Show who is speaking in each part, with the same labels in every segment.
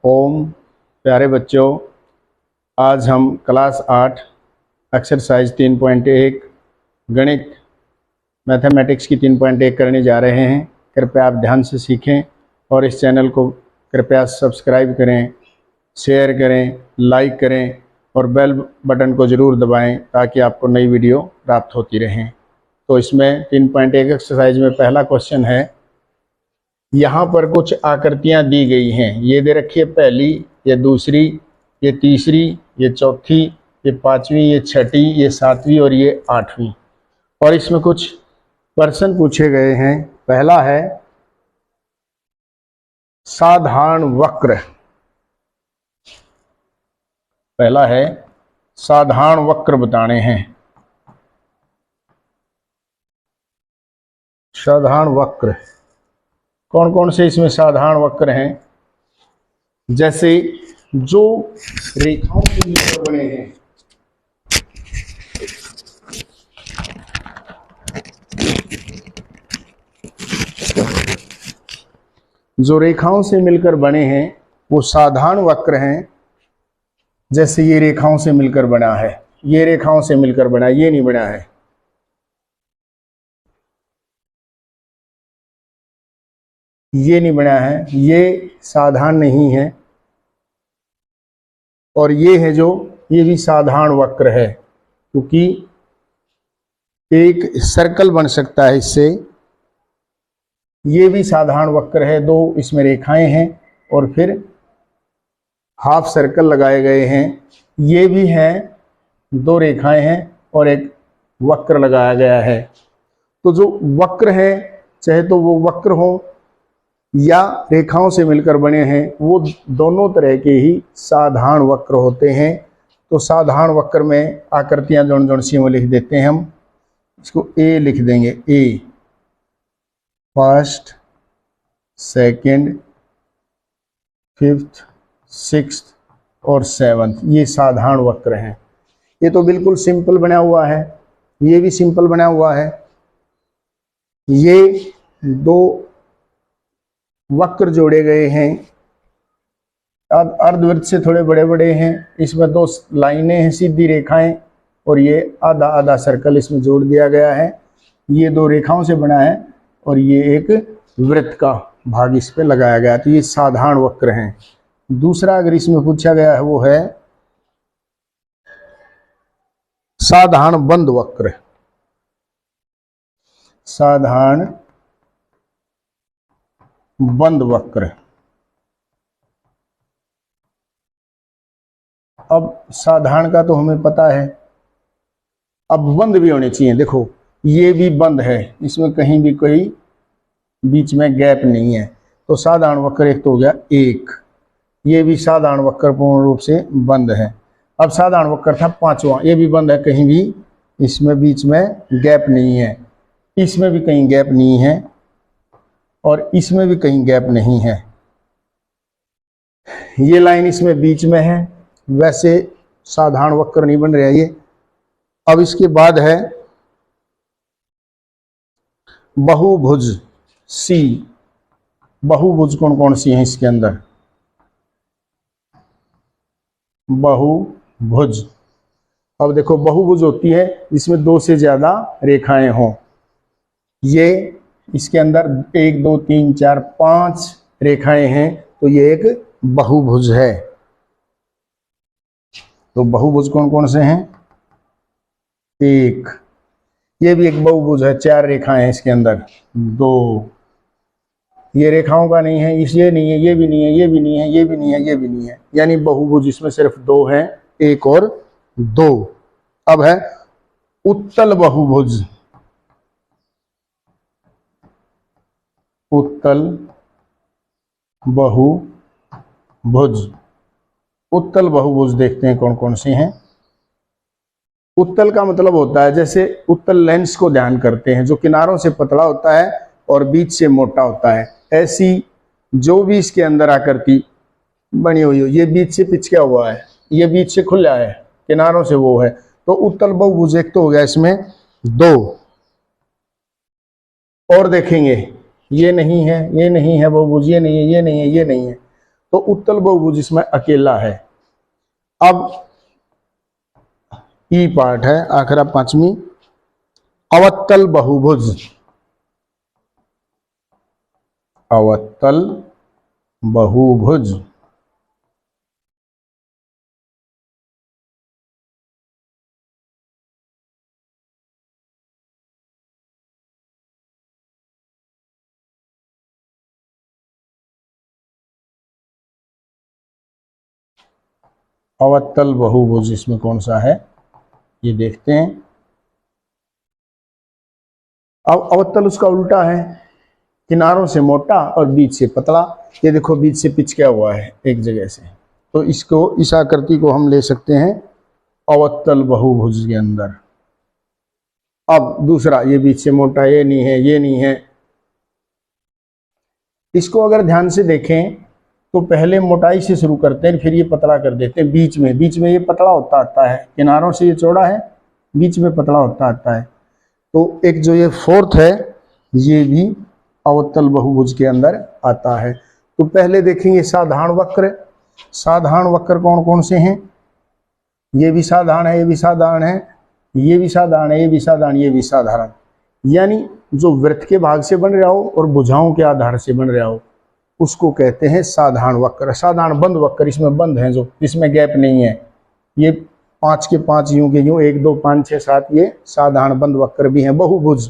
Speaker 1: ओम। प्यारे बच्चों, आज हम क्लास 8 एक्सरसाइज 3.1 गणित मैथमेटिक्स की 3.1 करने जा रहे हैं। कृपया आप ध्यान से सीखें और इस चैनल को कृपया सब्सक्राइब करें, शेयर करें, लाइक करें और बेल बटन को ज़रूर दबाएं ताकि आपको नई वीडियो प्राप्त होती रहें। तो इसमें 3.1 एक्सरसाइज में पहला क्वेश्चन है, यहाँ पर कुछ आकृतियाँ दी गई हैं। ये दे रखी है पहली, ये दूसरी, ये तीसरी, ये चौथी, ये पांचवी, ये छठी, ये सातवीं और ये आठवीं। और इसमें कुछ प्रश्न पूछे गए हैं। पहला है साधारण वक्र। पहला है साधारण वक्र बताने हैं। साधारण वक्र कौन कौन से इसमें साधारण वक्र हैं? जैसे जो रेखाओं से मिलकर बने हैं, जो रेखाओं से मिलकर बने हैं वो साधारण वक्र हैं। जैसे ये रेखाओं से मिलकर बना है, ये रेखाओं से मिलकर बना है, ये नहीं बना है। ये नहीं बना है, ये साधारण नहीं है। और ये है जो, ये भी साधारण वक्र है, क्योंकि एक सर्कल बन सकता है इससे। ये भी साधारण वक्र है, दो इसमें रेखाएं हैं और फिर हाफ सर्कल लगाए गए हैं। ये भी हैं, दो रेखाएं हैं और एक वक्र लगाया गया है। तो जो वक्र है, चाहे तो वो वक्र हो या रेखाओं से मिलकर बने हैं, वो दोनों तरह के ही साधारण वक्र होते हैं। तो साधारण वक्र में आकृतियां जोड़ जोड़ सी में लिख देते हैं। हम इसको ए लिख देंगे। ए फर्स्ट, सेकंड, फिफ्थ, सिक्स्थ और सेवंथ, ये साधारण वक्र हैं। ये तो बिल्कुल सिंपल बना हुआ है, ये भी सिंपल बना हुआ है। ये दो वक्र जोड़े गए हैं, अर्धवृत्त से थोड़े बड़े बड़े हैं। इसमें दो लाइनें हैं, सीधी रेखाएं, और ये आधा आधा सर्कल इसमें जोड़ दिया गया है। ये दो रेखाओं से बना है और ये एक वृत्त का भाग इस पे लगाया गया है। तो ये साधारण वक्र हैं। दूसरा अगर इसमें पूछा गया है वो है साधारण बंद वक्र। साधारण बंद वक्र। अब साधारण का तो हमें पता है, अब बंद भी होने चाहिए। देखो ये भी बंद है, इसमें कहीं भी कोई बीच में गैप नहीं है। तो साधारण वक्र एक तो हो गया एक। ये भी साधारण वक्र पूर्ण रूप से बंद है। अब साधारण वक्र था पांचवा, ये भी बंद है, कहीं भी इसमें बीच में गैप नहीं है। इसमें भी कहीं गैप नहीं है और इसमें भी कहीं गैप नहीं है। ये लाइन इसमें बीच में है, वैसे साधारण वक्र नहीं बन रहा ये। अब इसके बाद है बहुभुज सी। बहुभुज कौन कौन सी हैं इसके अंदर? बहुभुज, अब देखो बहुभुज होती है जिसमें दो से ज्यादा रेखाएं हों। ये इसके अंदर 1 2 3 4 5 रेखाएं हैं, तो ये एक बहुभुज है। तो बहुभुज कौन कौन से हैं? एक, ये भी एक बहुभुज है, 4 रेखाएं हैं इसके अंदर। 2, ये रेखाओं का नहीं है, इस ये नहीं है, ये भी नहीं है, ये भी नहीं है, ये भी नहीं है, ये भी नहीं है, यानी बहुभुज इसमें सिर्फ 2 हैं, 1 और 2। अब है उत्तल बहुभुज। उत्तल बहुभुज। उत्तल बहुभुज देखते हैं कौन कौन सी हैं। उत्तल का मतलब होता है, जैसे उत्तल लेंस को ध्यान करते हैं, जो किनारों से पतला होता है और बीच से मोटा होता है। ऐसी जो भी इसके अंदर आकृति बनी हुई हो, ये बीच से पिचका हुआ है, ये बीच से खुला है, किनारों से वो है। तो उत्तल बहुभुज एक तो हो गया, इसमें 2 और देखेंगे। ये नहीं है, ये नहीं है बहुभुज, ये नहीं है, ये नहीं है, ये नहीं है। तो उत्तल बहुभुज इसमें अकेला है। अब ई पार्ट है आखिरा पांचवी, अवत्तल बहुभुज। अवत्तल बहुभुज अवत्तल बहुभुज इसमें कौन सा है ये देखते हैं। अब अवत्तल उसका उल्टा है, किनारों से मोटा और बीच से पतला। ये देखो बीच से पिचका हुआ है एक जगह से, तो इसको इस आकृति को हम ले सकते हैं अवत्तल बहुभुज के अंदर। अब दूसरा, ये बीच से मोटा, ये नहीं है, ये नहीं है। इसको अगर ध्यान से देखें तो पहले मोटाई से शुरू करते हैं, फिर ये पतला कर देते हैं। बीच में ये पतला होता आता है, किनारों से ये चौड़ा है, बीच में पतला होता आता है। तो एक जो ये फोर्थ है ये भी अवत्तल बहुभुज के अंदर आता है। तो पहले देखेंगे साधारण वक्र। साधारण वक्र कौन कौन से हैं? ये भी साधारण है, ये भी साधारण है, ये भी साधारण है, ये भी साधारण, ये भी साधारण। यानी जो वृत्त के भाग से बन रहा हो और भुजाओं के आधार से बन रहा हो उसको कहते हैं साधारण वक्र। साधारण बंद वक्र, इसमें बंद है जो, इसमें गैप नहीं है। ये 5 के 5 यूं के यूं, 1 2 5 6 7, ये साधारण बंद वक्र भी हैं। बहुभुज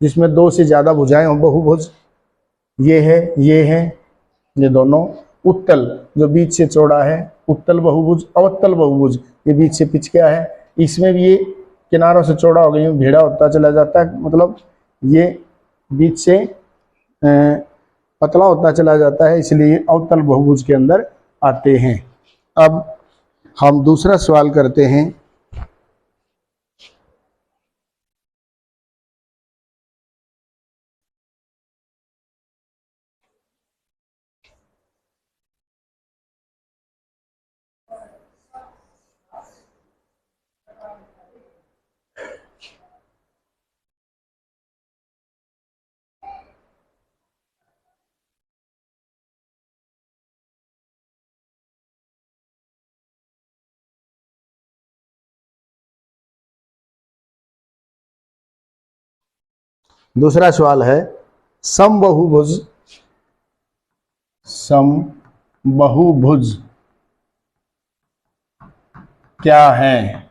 Speaker 1: जिसमें 2 से ज्यादा भुजाएं हो, बहुभुज ये है, ये है, ये दोनों। उत्तल जो बीच से चौड़ा है, उत्तल बहुभुज। अवत्तल बहुभुज ये बीच से पिचका है, इसमें भी ये किनारों से चौड़ा हो गया, यूं भेड़ा होता चला जाता है, मतलब ये बीच से पतला होता चला जाता है, इसलिए अवतल बहुभुज के अंदर आते हैं। अब हम दूसरा सवाल करते हैं। दूसरा सवाल है समबहुभुज। समबहुभुज क्या है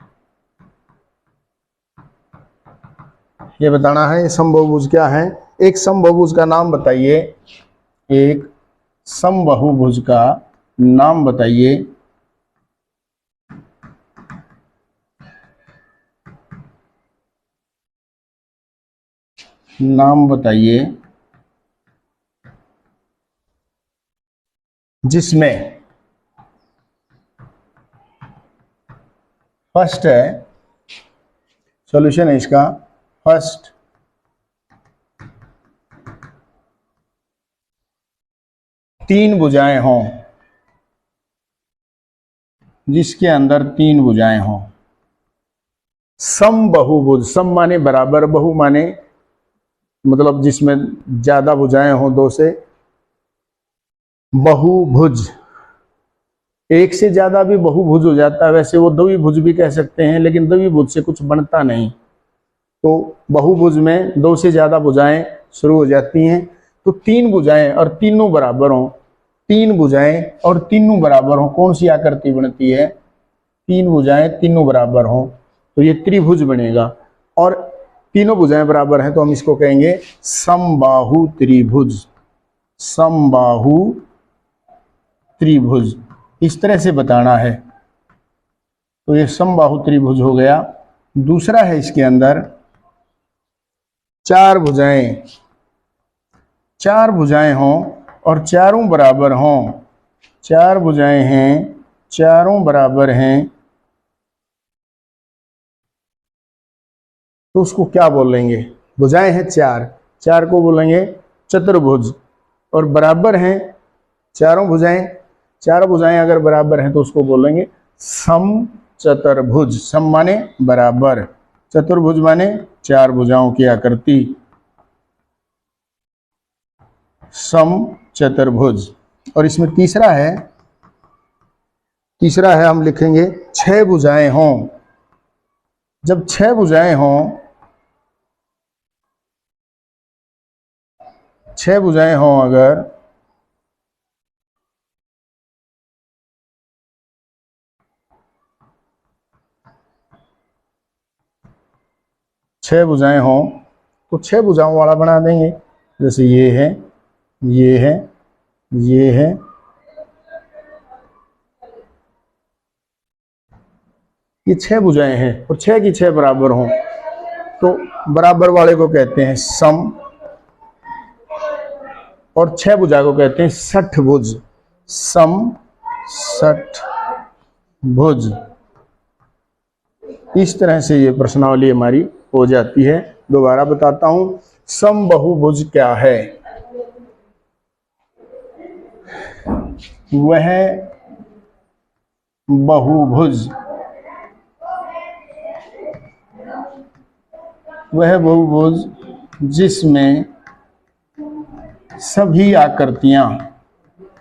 Speaker 1: ये बताना है। समबहुभुज क्या है? एक समबहुभुज का नाम बताइए। एक समबहुभुज का नाम बताइए। नाम बताइए जिसमें फर्स्ट है, सॉल्यूशन है इसका, फर्स्ट तीन भुजाएं हों, जिसके अंदर 3 भुजाएं हों। समबहुभुज, सम माने बराबर, बहु माने मतलब जिसमें ज्यादा भुजाएं हों 2 से। बहुभुज एक से ज्यादा भी बहुभुज हो जाता है, वैसे वो द्विभुज भी कह सकते हैं, लेकिन द्विभुज से कुछ बनता नहीं। तो बहुभुज में 2 से ज्यादा भुजाएं शुरू हो जाती हैं। तो 3 भुजाएं और तीनों बराबर हों, 3 भुजाएं और तीनों बराबर हों, कौन सी आकृति बनती है? 3 भुजाएं तीनों बराबर हों, तो ये त्रिभुज बनेगा। और तीनों भुजाएं बराबर हैं तो हम इसको कहेंगे समबाहु त्रिभुज। समबाहु त्रिभुज इस तरह से बताना है। तो ये समबाहु त्रिभुज हो गया। दूसरा है इसके अंदर 4 भुजाएं, 4 भुजाएं हों और चारों बराबर हों। 4 भुजाएं हैं, चारों बराबर हैं, तो उसको क्या बोलेंगे? भुजाएं हैं 4, 4 को बोलेंगे चतुर्भुज। और बराबर हैं चारों भुजाएं, 4 भुजाएं अगर बराबर हैं तो उसको बोलेंगे सम चतुर्भुज। सम माने बराबर, चतुर्भुज माने 4 भुजाओं की आकृति, सम चतुर्भुज। और इसमें तीसरा है हम लिखेंगे 6 भुजाएं हों। जब 6 भुजाएं हों, 6 भुजाएं हों अगर, छह भुजाएं हों तो 6 भुजाओं वाला बना देंगे। जैसे ये है, ये है, ये है, ये 6 भुजाएं हैं और 6 की 6 बराबर हों तो बराबर वाले को कहते हैं सम, और 6 भुजा को कहते हैं षठभुज। सम षठभुज। इस तरह से ये प्रश्नावली हमारी हो जाती है। दोबारा बताता हूं, समबाहुभुज क्या है? वह बहुभुज, वह बहुभुज जिसमें सभी आकृतियां,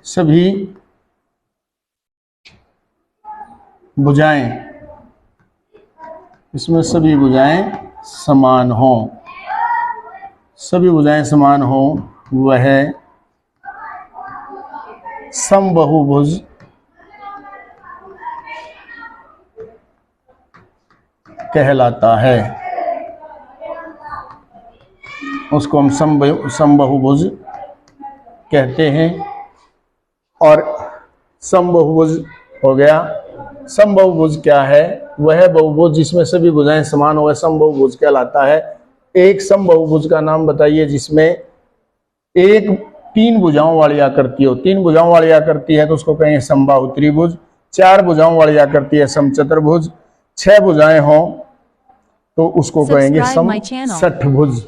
Speaker 1: सभी भुजाएं, इसमें सभी भुजाएं समान हों, सभी भुजाएं समान हों, वह समबाहुभुज कहलाता है। उसको हम समबाहुभुज कहते हैं। और समबाहुभुज हो गया। समबाहुभुज क्या है? वह बहुभुज जिसमें सभी भुजाएं समान हो, समबाहुभुज कहलाता है। एक समबाहुभुज का नाम बताइए जिसमें एक 3 भुजाओं वाली आकृति हो। 3 भुजाओं वाली आकृति है तो उसको कहेंगे समबाहु त्रिभुज। 4 भुजाओं वाली आकृति है समचतुर्भुज। 6 भुजाएं हों तो उसको कहेंगे सम षठभुज।